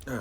Uh.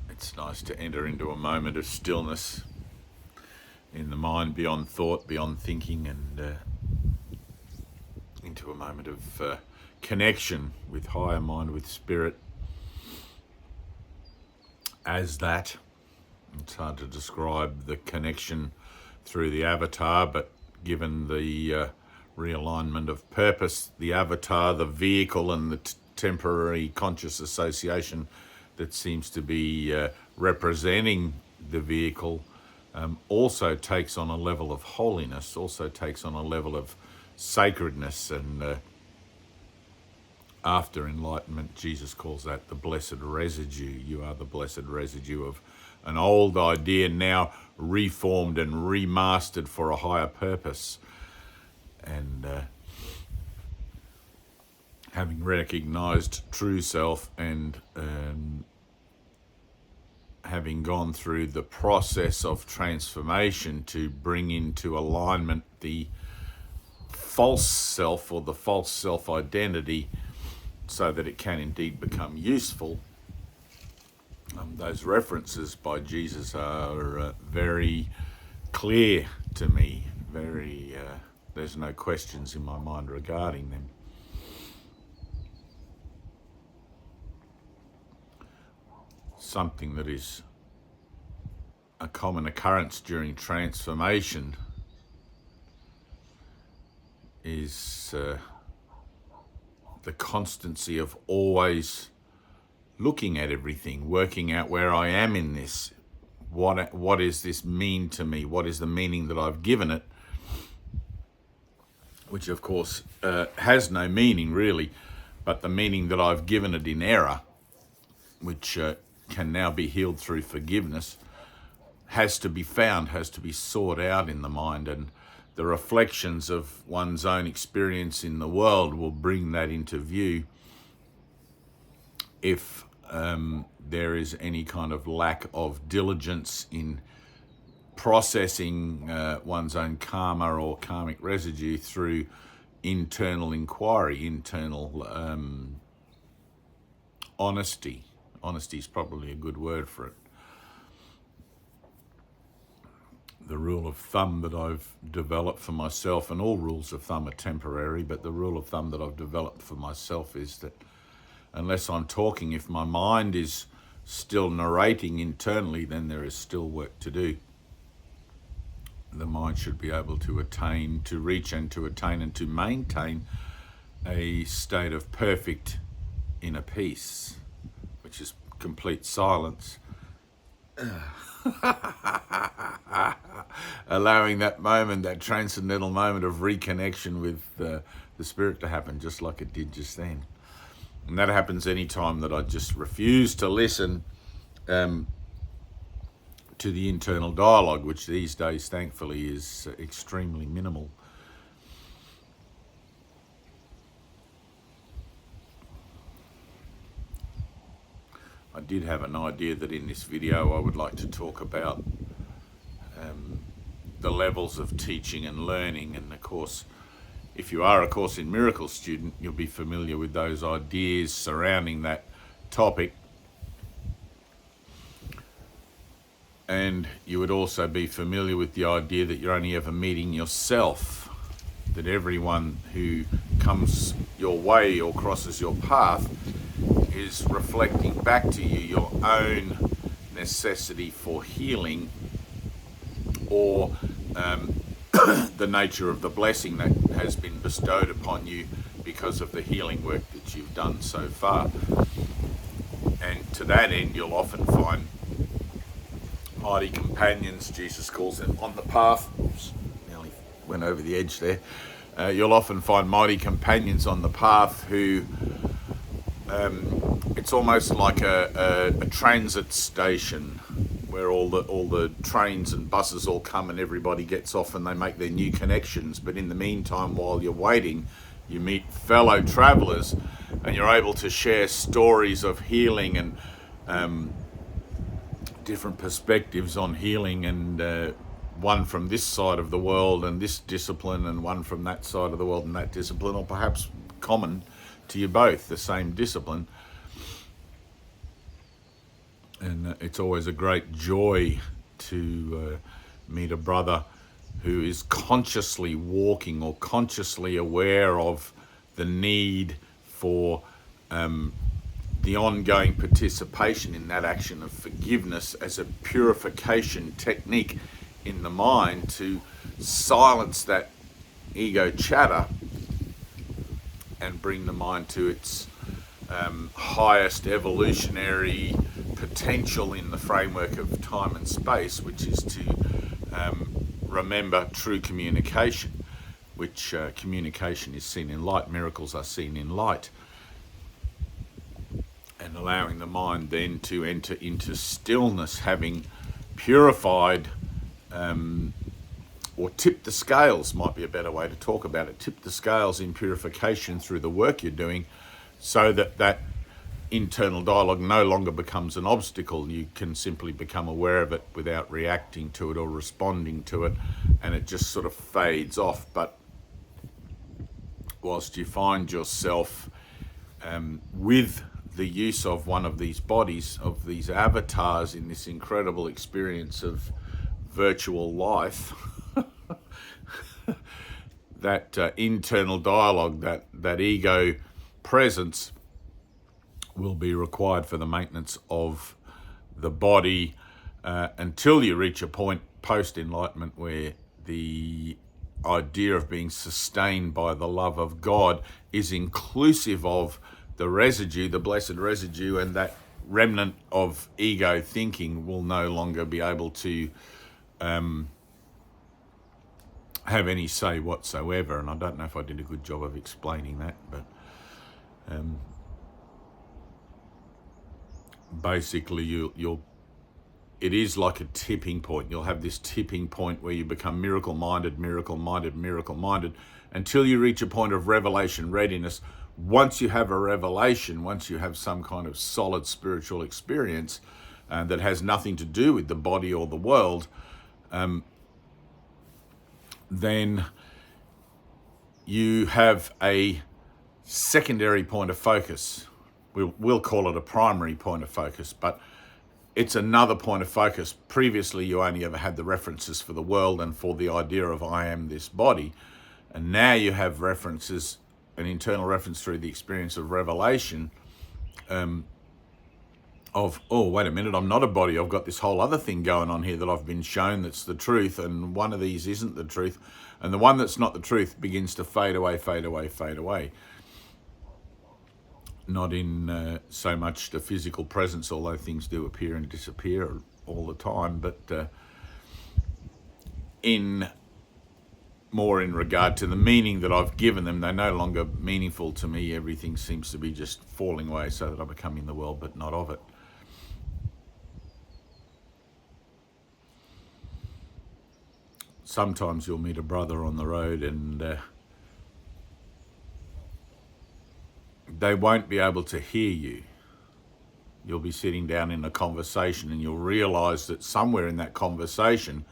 It's nice to enter into a moment of stillness in the mind, beyond thought, beyond thinking, and into a moment of connection with higher mind, with spirit. As that, it's hard to describe the connection through the avatar, but given the realignment of purpose, the avatar, the vehicle, and the temporary conscious association that seems to be representing the vehicle also takes on a level of holiness, also takes on a level of sacredness, and after enlightenment, Jesus calls that the blessed residue. You are the blessed residue of an old idea now reformed and remastered for a higher purpose. And having recognized true self and having gone through the process of transformation to bring into alignment the false self or the false self-identity so that it can indeed become useful, those references by Jesus are very clear to me. There's no questions in my mind regarding them. Something that is a common occurrence during transformation is the constancy of always looking at everything, working out where I am in this. What does this mean to me? What is the meaning that I've given it? Which, of course, has no meaning really, but the meaning that I've given it in error, which can now be healed through forgiveness, has to be found, has to be sought out in the mind, and the reflections of one's own experience in the world will bring that into view if there is any kind of lack of diligence in processing one's own karma or karmic residue through internal inquiry, internal honesty. Honesty is probably a good word for it. The rule of thumb that I've developed for myself, and all rules of thumb are temporary, but the rule of thumb that I've developed for myself is that unless I'm talking, if my mind is still narrating internally, then there is still work to do. The mind should be able to attain, to reach and to attain and to maintain a state of perfect inner peace, which is complete silence. Allowing that moment, that transcendental moment of reconnection with the spirit to happen just like it did just then. And that happens any time that I just refuse to listen to the internal dialogue, which these days, thankfully, is extremely minimal. I did have an idea that in this video I would like to talk about the levels of teaching and learning, and of course, if you are a Course in Miracles student, you'll be familiar with those ideas surrounding that topic. And you would also be familiar with the idea that you're only ever meeting yourself, that everyone who comes your way or crosses your path is reflecting back to you your own necessity for healing, or the nature of the blessing that has been bestowed upon you because of the healing work that you've done so far. And to that end, you'll often find mighty companions, Jesus calls them, on the path. went over the edge there. You'll often find mighty companions on the path who, it's almost like a transit station where all the trains and buses all come and everybody gets off and they make their new connections. But in the meantime, while you're waiting, you meet fellow travelers and you're able to share stories of healing and different perspectives on healing, and one from this side of the world and this discipline, and one from that side of the world and that discipline, or perhaps common to you both, the same discipline. And it's always a great joy to meet a brother who is consciously walking or consciously aware of the need for the ongoing participation in that action of forgiveness as a purification technique in the mind to silence that ego chatter and bring the mind to its highest evolutionary potential in the framework of time and space, which is to remember true communication, which communication is seen in light, miracles are seen in light, and allowing the mind then to enter into stillness, having purified or tipped the scales, might be a better way to talk about it, tip the scales in purification through the work you're doing, so that that internal dialogue no longer becomes an obstacle. You can simply become aware of it without reacting to it or responding to it, and it just sort of fades off. But whilst you find yourself with the use of one of these bodies, of these avatars in this incredible experience of virtual life, that internal dialogue, that ego presence will be required for the maintenance of the body until you reach a point post-enlightenment where the idea of being sustained by the love of God is inclusive of the residue, the blessed residue, and that remnant of ego thinking will no longer be able to have any say whatsoever. And I don't know if I did a good job of explaining that, but basically it is like a tipping point. You'll have this tipping point where you become miracle minded until you reach a point of revelation readiness. Once you have a revelation, once you have some kind of solid spiritual experience that has nothing to do with the body or the world, then you have a secondary point of focus. We'll call it a primary point of focus, but it's another point of focus. Previously, you only ever had the references for the world and for the idea of I am this body. And now you have references, an internal reference through the experience of revelation of, oh, wait a minute, I'm not a body. I've got this whole other thing going on here that I've been shown that's the truth, and one of these isn't the truth. And the one that's not the truth begins to fade away. Not in so much the physical presence, although things do appear and disappear all the time, but in regard to the meaning that I've given them. They're no longer meaningful to me. Everything seems to be just falling away so that I become in the world but not of it. Sometimes you'll meet a brother on the road and they won't be able to hear you. You'll be sitting down in a conversation and you'll realize that somewhere in that conversation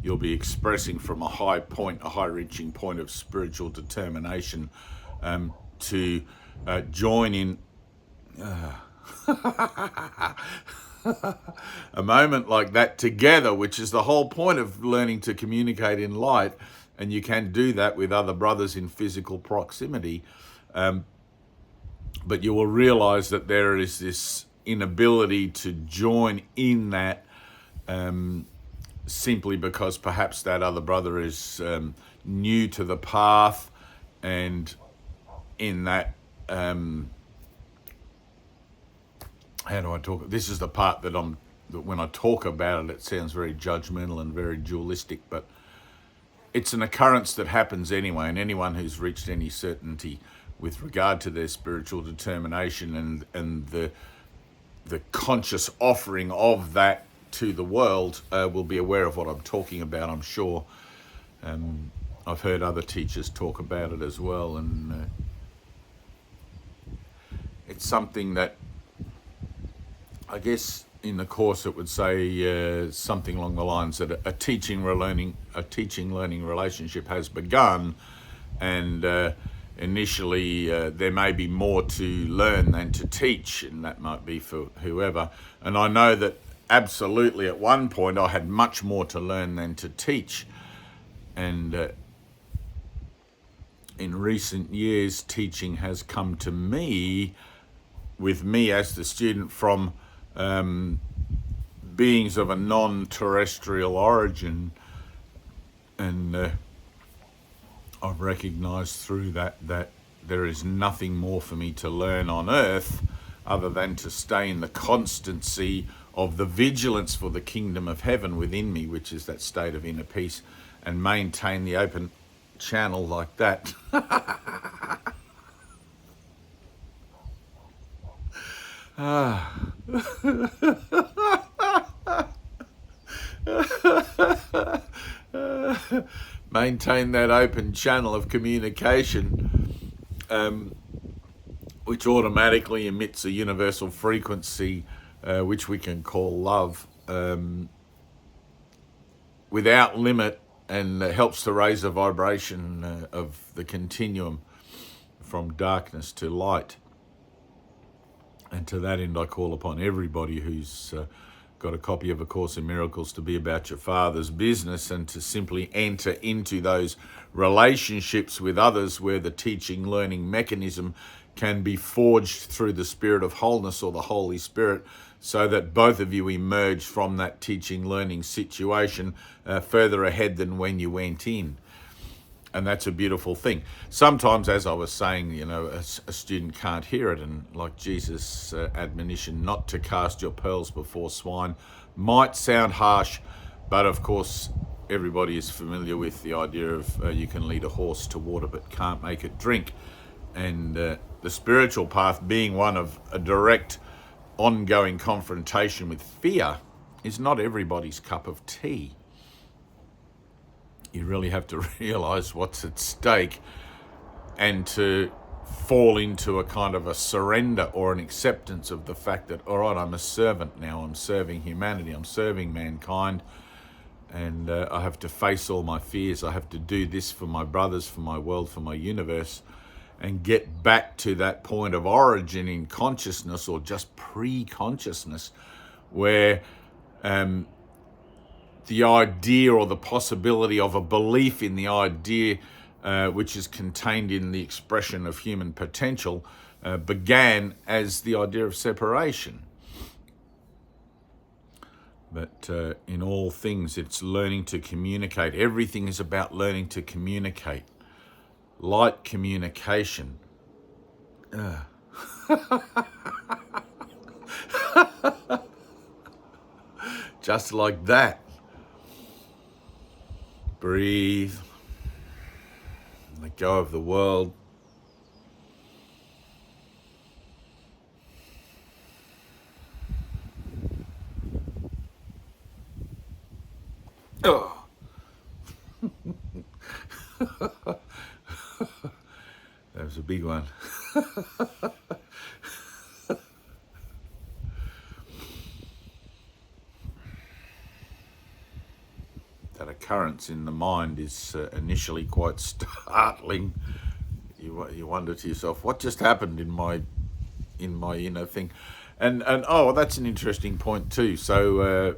you'll be expressing from a high point, a high-reaching point of spiritual determination to join in a moment like that together, which is the whole point of learning to communicate in light. And you can do that with other brothers in physical proximity. But you will realize that there is this inability to join in that simply because perhaps that other brother is new to the path, and in that, how do I talk? This is the part that when I talk about it, it sounds very judgmental and very dualistic, but it's an occurrence that happens anyway, and anyone who's reached any certainty with regard to their spiritual determination and the conscious offering of that to the world will be aware of what I'm talking about, I'm sure. I've heard other teachers talk about it as well, and it's something that I guess in the course it would say something along the lines that a teaching learning relationship has begun, and initially there may be more to learn than to teach, and that might be for whoever. And I know that absolutely at one point I had much more to learn than to teach, and in recent years teaching has come to me, with me as the student, from beings of a non-terrestrial origin, and I've recognized through that there is nothing more for me to learn on earth other than to stay in the constancy of the vigilance for the kingdom of heaven within me, which is that state of inner peace, and maintain the open channel like that. Maintain that open channel of communication, which automatically emits a universal frequency, which we can call love, without limit, and helps to raise the vibration of the continuum from darkness to light. And to that end, I call upon everybody who's got a copy of A Course in Miracles to be about your Father's business, and to simply enter into those relationships with others where the teaching learning mechanism can be forged through the Spirit of Wholeness or the Holy Spirit, so that both of you emerge from that teaching learning situation further ahead than when you went in. And that's a beautiful thing. Sometimes, as I was saying, a student can't hear it, and like Jesus' admonition not to cast your pearls before swine might sound harsh, but of course everybody is familiar with the idea of you can lead a horse to water but can't make it drink. And the spiritual path, being one of a direct ongoing confrontation with fear, is not everybody's cup of tea. You really have to realize what's at stake, and to fall into a kind of a surrender or an acceptance of the fact that, all right, I'm a servant now. I'm serving humanity. I'm serving mankind. And I have to face all my fears. I have to do this for my brothers, for my world, for my universe, and get back to that point of origin in consciousness, or just pre-consciousness, where the idea or the possibility of a belief in the idea, which is contained in the expression of human potential, began as the idea of separation. But in all things, it's learning to communicate. Everything is about learning to communicate. Light communication. Just like that. Breathe. Let go of the world. Oh. That was a big one. That occurrence in the mind is initially quite startling. You wonder to yourself, what just happened in my inner thing? And oh, that's an interesting point too. So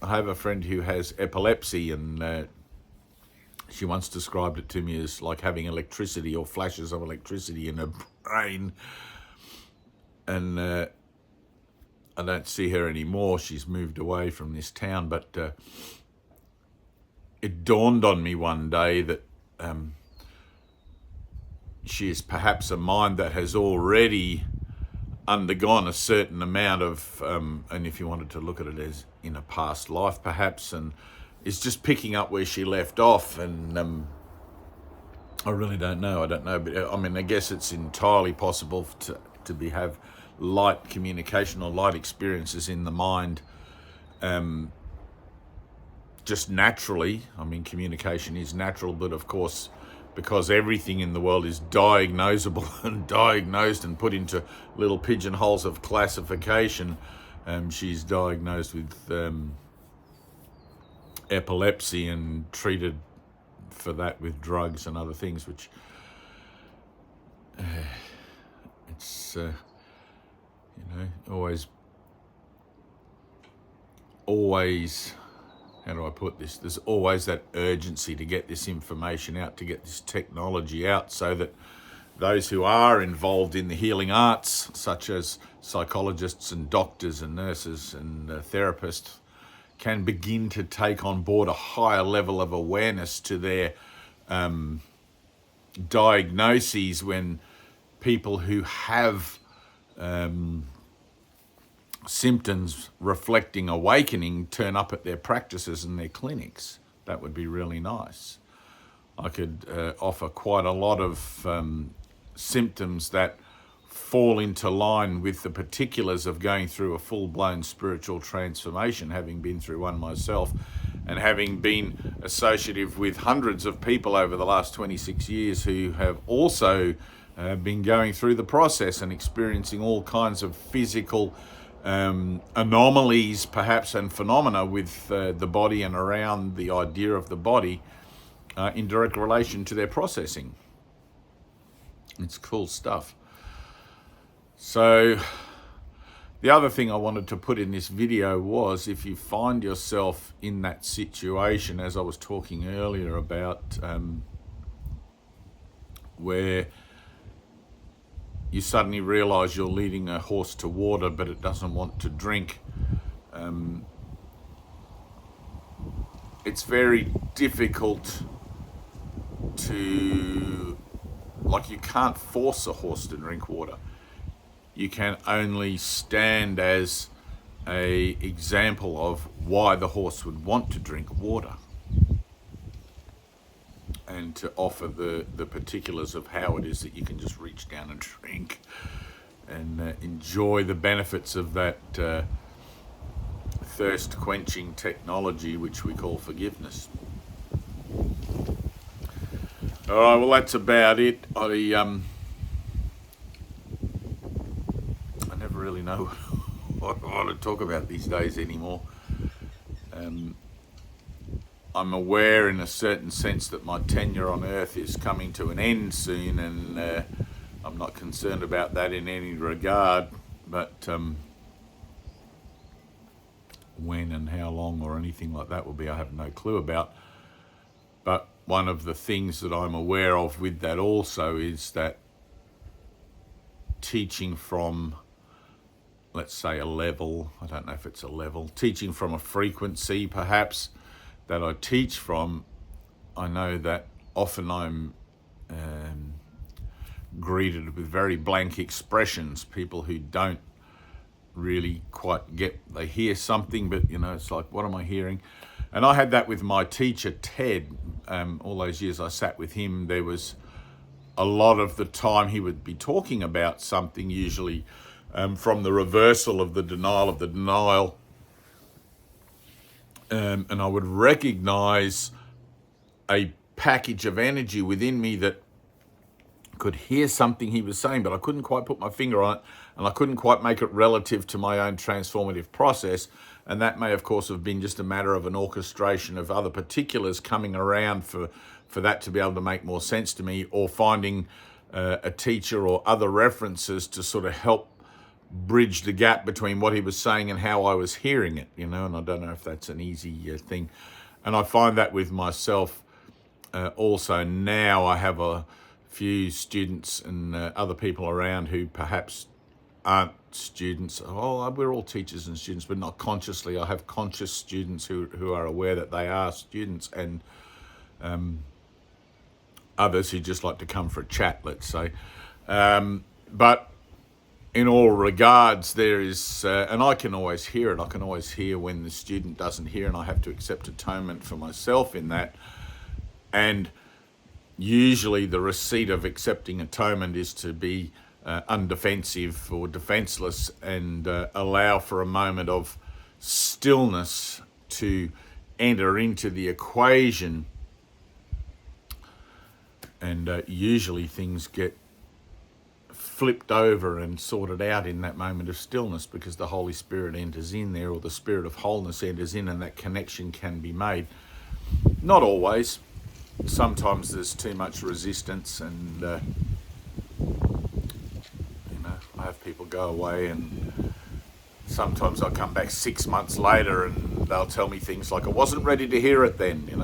I have a friend who has epilepsy, and she once described it to me as like having electricity or flashes of electricity in her brain. And I don't see her anymore. She's moved away from this town, but it dawned on me one day that she is perhaps a mind that has already undergone a certain amount of, and if you wanted to look at it as in a past life perhaps, and is just picking up where she left off, and I really don't know. I don't know, but I mean, I guess it's entirely possible to have light communication or light experiences in the mind, just naturally. I mean, communication is natural, but of course, because everything in the world is diagnosable and diagnosed and put into little pigeonholes of classification, she's diagnosed with epilepsy and treated for that with drugs and other things, which it's always, how do I put this? There's always that urgency to get this information out, to get this technology out, so that those who are involved in the healing arts, such as psychologists and doctors and nurses and therapists, can begin to take on board a higher level of awareness to their diagnoses when people who have symptoms reflecting awakening turn up at their practices and their clinics. That would be really nice. I could offer quite a lot of symptoms that fall into line with the particulars of going through a full-blown spiritual transformation, having been through one myself and having been associative with hundreds of people over the last 26 years who have also been going through the process and experiencing all kinds of physical anomalies, perhaps, and phenomena with the body and around the idea of the body in direct relation to their processing. It's cool stuff. So the other thing I wanted to put in this video was, if you find yourself in that situation, as I was talking earlier about, where you suddenly realize you're leading a horse to water, but it doesn't want to drink. It's very difficult to, like, you can't force a horse to drink water. You can only stand as an example of why the horse would want to drink water, and to offer the particulars of how it is that you can just reach down and drink and enjoy the benefits of that thirst quenching technology which we call forgiveness. All right, well, that's about it. I never really know what I want to talk about these days anymore. I'm aware in a certain sense that my tenure on Earth is coming to an end soon, and I'm not concerned about that in any regard, but when and how long or anything like that will be, I have no clue about. But one of the things that I'm aware of with that also is that teaching from, let's say, a level, I don't know if it's a level, teaching from a frequency perhaps that I teach from, I know that often I'm greeted with very blank expressions, people who don't really quite get, they hear something, but it's like, what am I hearing? And I had that with my teacher, Ted. All those years I sat with him, there was a lot of the time he would be talking about something, usually from the reversal of the denial, and I would recognize a package of energy within me that could hear something he was saying, but I couldn't quite put my finger on it, and I couldn't quite make it relative to my own transformative process. And that may, of course, have been just a matter of an orchestration of other particulars coming around for that to be able to make more sense to me, or finding a teacher or other references to sort of help bridge the gap between what he was saying and how I was hearing it, and I don't know if that's an easy thing. And I find that with myself also now. I have a few students and other people around who perhaps aren't students. We're all teachers and students, but not consciously. I have conscious students who are aware that they are students, and others who just like to come for a chat, let's say. But in all regards, there is, and I can always hear it. I can always hear when the student doesn't hear, and I have to accept atonement for myself in that. And usually the receipt of accepting atonement is to be undefensive or defenseless and allow for a moment of stillness to enter into the equation. And usually things get flipped over and sorted out in that moment of stillness, because the Holy Spirit enters in there, or the Spirit of wholeness enters in, and that connection can be made. Not always. Sometimes there's too much resistance, and I have people go away, and sometimes I'll come back 6 months later and they'll tell me things like, I wasn't ready to hear it then, and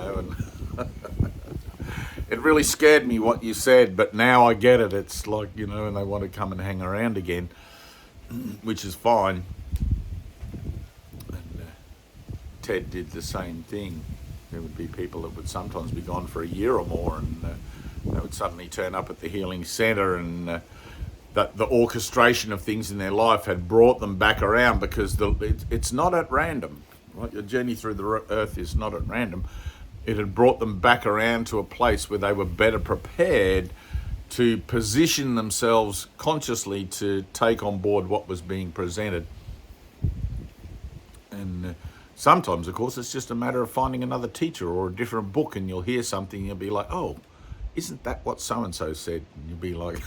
it really scared me what you said, but now I get it. It's like, and they want to come and hang around again, which is fine. And Ted did the same thing. There would be people that would sometimes be gone for a year or more, and they would suddenly turn up at the healing centre, and that the orchestration of things in their life had brought them back around, because it's not at random. Right? Your journey through the earth is not at random. It had brought them back around to a place where they were better prepared to position themselves consciously to take on board what was being presented. And sometimes, of course, it's just a matter of finding another teacher or a different book, and you'll hear something and you'll be like, oh, isn't that what so-and-so said? And you'll be like,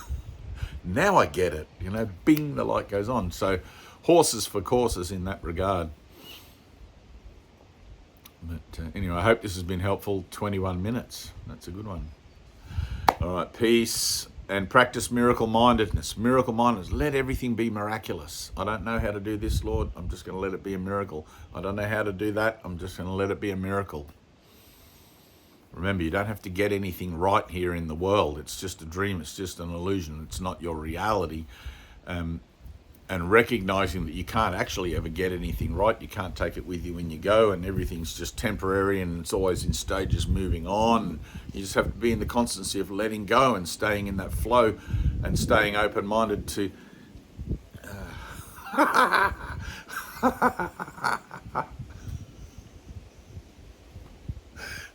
now I get it. Bing, the light goes on. So horses for courses in that regard. But anyway, I hope this has been helpful. 21 minutes. That's a good one. All right, peace, and practice miracle-mindedness. Miracle-mindedness. Let everything be miraculous. I don't know how to do this, Lord. I'm just going to let it be a miracle. I don't know how to do that. I'm just going to let it be a miracle. Remember, you don't have to get anything right here in the world. It's just a dream. It's just an illusion. It's not your reality. And recognizing that you can't actually ever get anything right. You can't take it with you when you go, and everything's just temporary, and it's always in stages moving on. You just have to be in the constancy of letting go and staying in that flow and staying open-minded to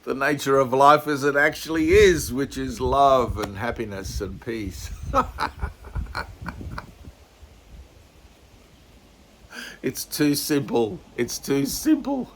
the nature of life as it actually is, which is love and happiness and peace. It's too simple. It's too simple.